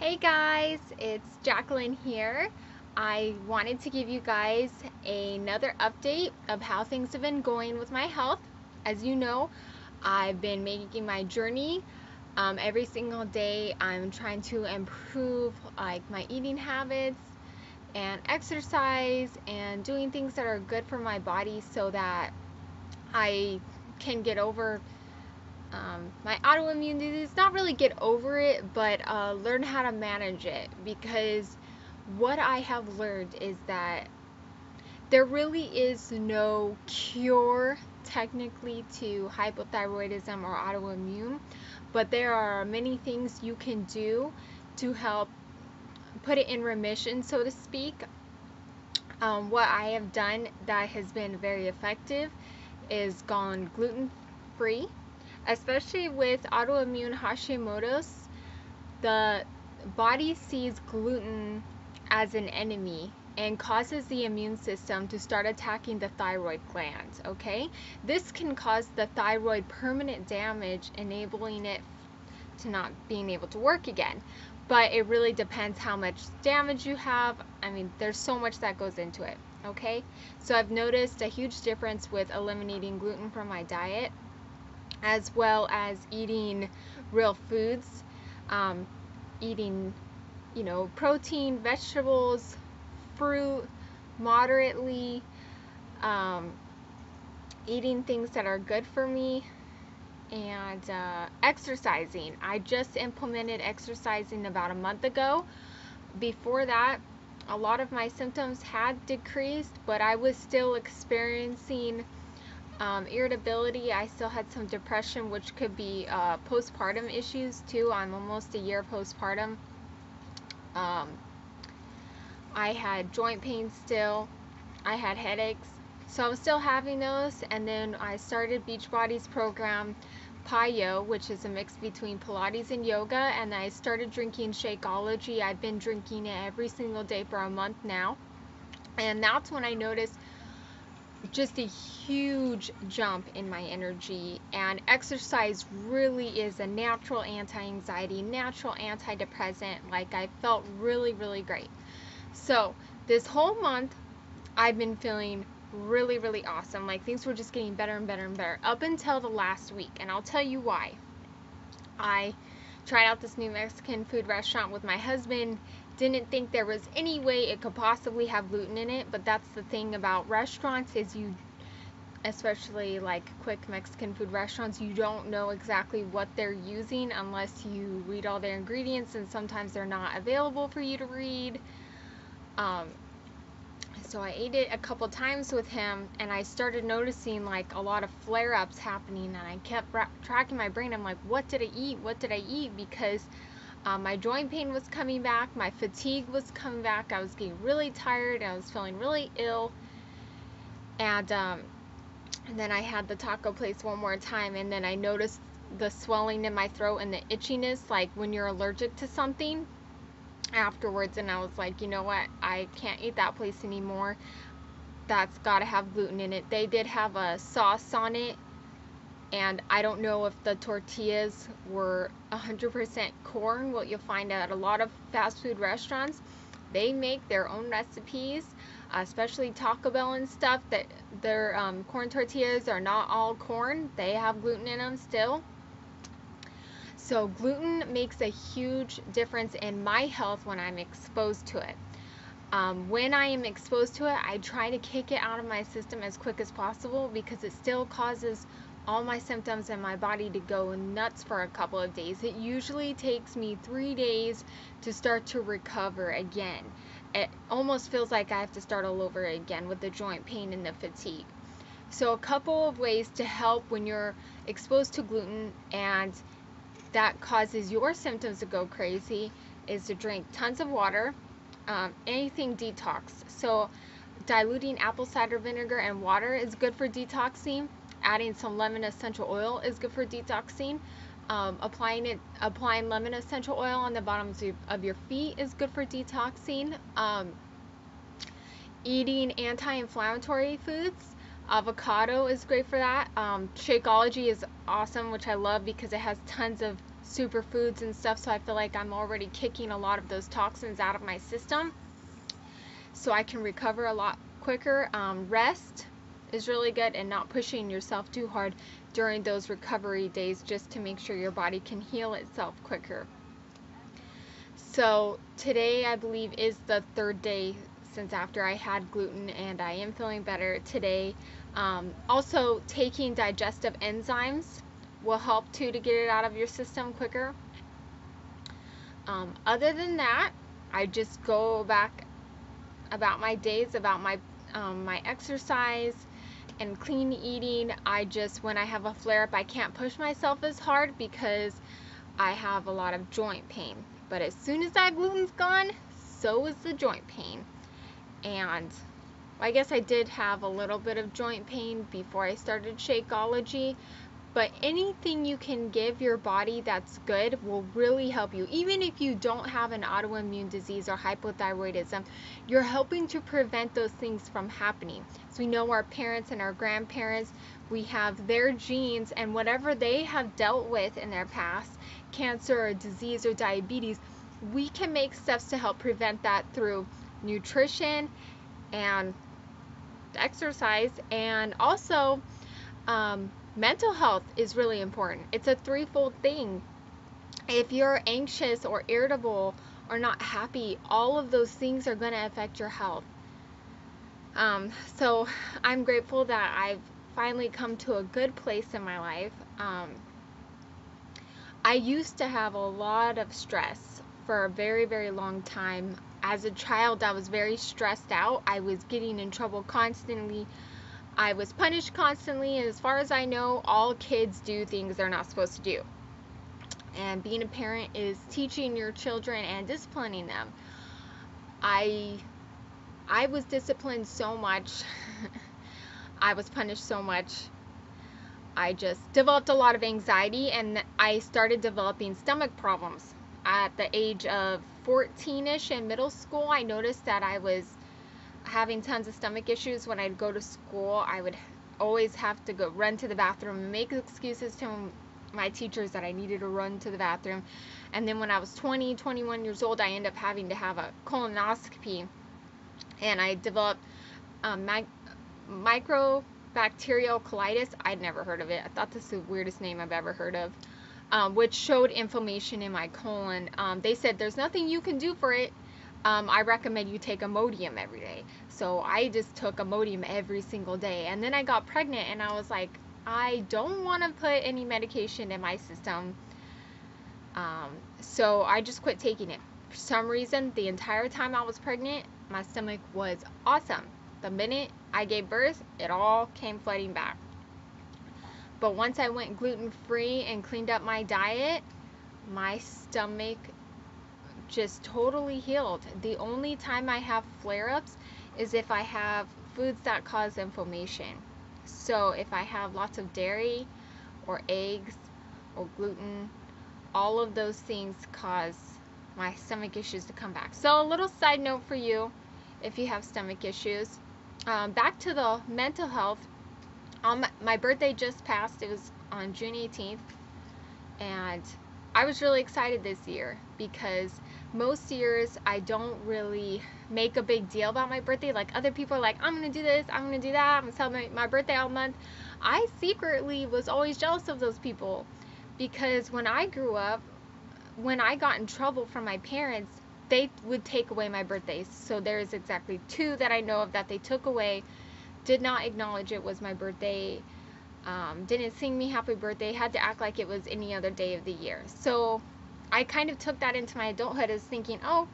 Hey guys, it's Jacqueline here. I wanted to give you guys another update of how things have been going with my health. As you know, I've been making my journey. Every single day I'm trying to improve my eating habits and exercise and doing things that are good for my body so that I can get over my autoimmune disease. Not really get over it, but learn how to manage it, because what I have learned is that there really is no cure technically to hypothyroidism or autoimmune, but there are many things you can do to help put it in remission, so to speak. What I have done that has been very effective is gone gluten free. Especially with autoimmune Hashimoto's, the body sees gluten as an enemy and causes the immune system to start attacking the thyroid gland, okay? This can cause the thyroid permanent damage, enabling it to not being able to work again. But it really depends how much damage you have. I mean, there's so much that goes into it, okay? So I've noticed a huge difference with eliminating gluten from my diet, as well as eating real foods, eating, protein, vegetables, fruit, moderately, eating things that are good for me, and exercising. I just implemented exercising about a month ago. Before that, a lot of my symptoms had decreased, but I was still experiencing irritability. I still had some depression, which could be postpartum issues too. I'm almost a year postpartum. I had joint pain still. I had headaches. So I was still having those, and then I started Beachbody's program, Payo, which is a mix between Pilates and yoga, and I started drinking Shakeology. I've been drinking it every single day for a month now, and that's when I noticed just a huge jump in my energy. And exercise really is a natural anti-anxiety, natural antidepressant. Like, I felt really, really great. So this whole month I've been feeling really, really awesome. Like, things were just getting better and better and better up until the last week, and I'll tell you why. I tried out this new Mexican food restaurant with my husband. Didn't think there was any way it could possibly have gluten in it, but that's the thing about restaurants, is you, especially like quick Mexican food restaurants, you don't know exactly what they're using unless you read all their ingredients, and sometimes they're not available for you to read. So I ate it a couple times with him, and I started noticing like a lot of flare-ups happening, and I kept tracking my brain. I'm like, what did I eat? What did I eat? Because my joint pain was coming back, my fatigue was coming back, I was getting really tired, I was feeling really ill, and then I had the taco place one more time, and then I noticed the swelling in my throat and the itchiness, like when you're allergic to something afterwards, and I was like, you know what, I can't eat that place anymore. That's gotta have gluten in it. They did have a sauce on it, and I don't know if the tortillas were 100% corn. What you'll find at a lot of fast food restaurants, they make their own recipes, especially Taco Bell and stuff, that their corn tortillas are not all corn. They have gluten in them still. So gluten makes a huge difference in my health when I'm exposed to it. When I am exposed to it, I try to kick it out of my system as quick as possible, because it still causes all my symptoms in my body to go nuts for a couple of days. It usually takes me 3 days to start to recover again. It almost feels like I have to start all over again with the joint pain and the fatigue. So a couple of ways to help when you're exposed to gluten and that causes your symptoms to go crazy is to drink tons of water, anything detox. So diluting apple cider vinegar and water is good for detoxing. Adding some lemon essential oil is good for detoxing. Applying lemon essential oil on the bottoms of your feet is good for detoxing. Eating anti-inflammatory foods. Avocado is great for that. Shakeology is awesome, which I love because it has tons of superfoods and stuff, so I feel like I'm already kicking a lot of those toxins out of my system so I can recover a lot quicker. Rest is really good, and not pushing yourself too hard during those recovery days, just to make sure your body can heal itself quicker. So today, I believe, is the third day since after I had gluten, and I am feeling better today. Also, taking digestive enzymes will help too to get it out of your system quicker. Other than that, I just go back about my days, about my my exercise and clean eating. When I have a flare-up, I can't push myself as hard because I have a lot of joint pain. But as soon as that gluten's gone, so is the joint pain. And I guess I did have a little bit of joint pain before I started Shakeology, but anything you can give your body that's good will really help you. Even if you don't have an autoimmune disease or hypothyroidism, you're helping to prevent those things from happening. So we know our parents and our grandparents, we have their genes, and whatever they have dealt with in their past, cancer or disease or diabetes, we can make steps to help prevent that through nutrition and exercise. And also mental health is really important. It's a threefold thing. If you're anxious or irritable or not happy, all of those things are going to affect your health. So I'm grateful that I've finally come to a good place in my life. I used to have a lot of stress for a very, very long time. As a child, I was very stressed out. I was getting in trouble constantly. I was punished constantly, and as far as I know, all kids do things they're not supposed to do. And being a parent is teaching your children and disciplining them. I was disciplined so much. I was punished so much. I just developed a lot of anxiety, and I started developing stomach problems. At the age of 14-ish in middle school, I noticed that I was having tons of stomach issues. When I'd go to school, I would always have to go run to the bathroom and make excuses to my teachers that I needed to run to the bathroom. And then when I was 21 years old, I ended up having to have a colonoscopy, and I developed microbacterial colitis. I'd never heard of it. I thought this is the weirdest name I've ever heard of, which showed inflammation in my colon. They said there's nothing you can do for it. I recommend you take Imodium every day. So I just took Imodium every single day. And then I got pregnant, and I was like, I don't want to put any medication in my system. So I just quit taking it. For some reason, the entire time I was pregnant, my stomach was awesome. The minute I gave birth, it all came flooding back. But once I went gluten-free and cleaned up my diet, my stomach just totally healed. The only time I have flare-ups is if I have foods that cause inflammation. So if I have lots of dairy or eggs or gluten, all of those things cause my stomach issues to come back. So a little side note for you if you have stomach issues. Back to the mental health. My birthday just passed. It was on June 18th, and I was really excited this year because most years I don't really make a big deal about my birthday. Like other people are like, I'm gonna do this, I'm gonna do that, I'm gonna celebrate my birthday all month. I secretly was always jealous of those people because when I grew up, when I got in trouble from my parents, they would take away my birthdays. So there's exactly 2 that I know of that they took away, did not acknowledge it was my birthday, didn't sing me happy birthday, had to act like it was any other day of the year. So I kind of took that into my adulthood as thinking, oh,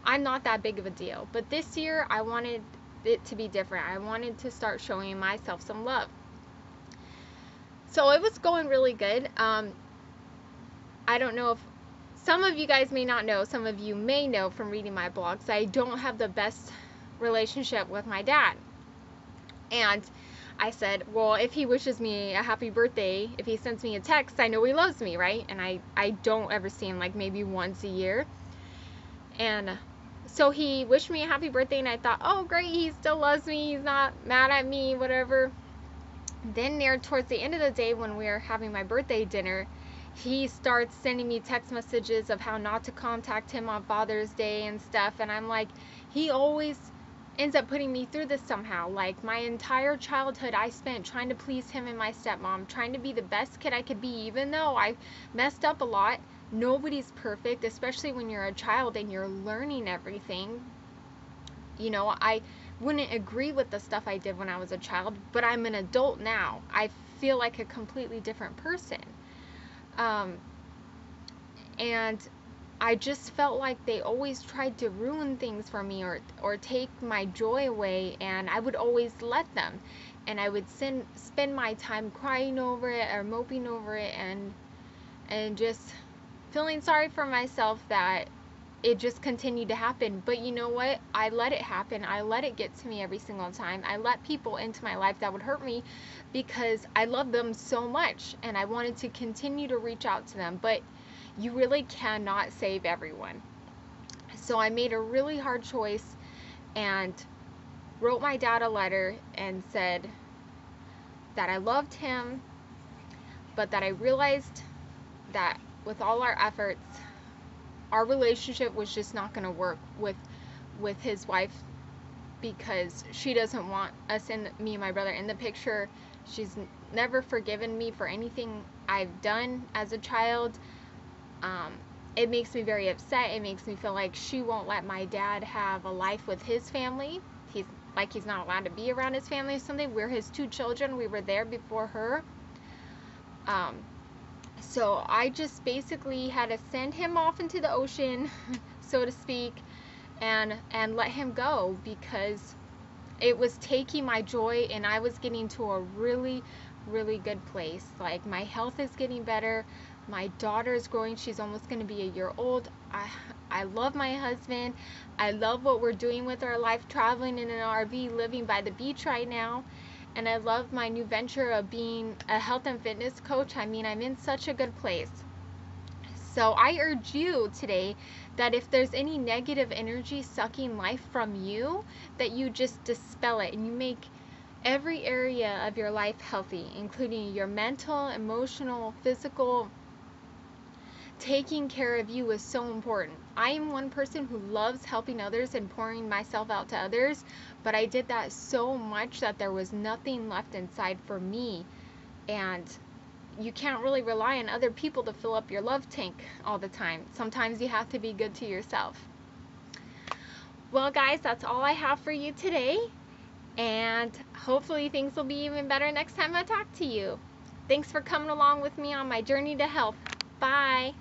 I'm not that big of a deal. But this year, I wanted it to be different. I wanted to start showing myself some love. So it was going really good. I don't know if some of you guys may not know, some of you may know from reading my blogs, I don't have the best relationship with my dad. And I said, well, if he wishes me a happy birthday, if he sends me a text, I know he loves me, right? And I don't ever see him like maybe once a year. And so he wished me a happy birthday, and I thought, oh, great, he still loves me. He's not mad at me, whatever. Then near towards the end of the day when we were having my birthday dinner, he starts sending me text messages of how not to contact him on Father's Day and stuff. And I'm like, he always ends up putting me through this somehow. Like, my entire childhood I spent trying to please him and my stepmom, trying to be the best kid I could be, even though I messed up a lot. Nobody's perfect, especially when you're a child and you're learning everything. You know, I wouldn't agree with the stuff I did when I was a child, but I'm an adult now. I feel like a completely different person. Um, and I just felt like they always tried to ruin things for me, or take my joy away, and I would always let them. And I would spend my time crying over it or moping over it, and just feeling sorry for myself that it just continued to happen. But you know what? I let it happen. I let it get to me every single time. I let people into my life that would hurt me because I love them so much and I wanted to continue to reach out to them. But you really cannot save everyone. So I made a really hard choice and wrote my dad a letter and said that I loved him, but that I realized that with all our efforts, our relationship was just not going to work with his wife, because she doesn't want us, and me and my brother, in the picture. She's never forgiven me for anything I've done as a child. It makes me very upset. It makes me feel like she won't let my dad have a life with his family. He's not allowed to be around his family or something. We're his two children. We were there before her. So I just basically had to send him off into the ocean, so to speak, and let him go, because it was taking my joy, and I was getting to a really, really good place. Like, my health is getting better. My daughter is growing. She's almost going to be a year old. I love my husband. I love what we're doing with our life, traveling in an RV, living by the beach right now. And I love my new venture of being a health and fitness coach. I mean, I'm in such a good place. So I urge you today that if there's any negative energy sucking life from you, that you just dispel it and you make every area of your life healthy, including your mental, emotional, physical. Taking care of you is so important. I am one person who loves helping others and pouring myself out to others, but I did that so much that there was nothing left inside for me. And you can't really rely on other people to fill up your love tank all the time. Sometimes you have to be good to yourself. Well, guys, that's all I have for you today. And hopefully things will be even better next time I talk to you. Thanks for coming along with me on my journey to health. Bye.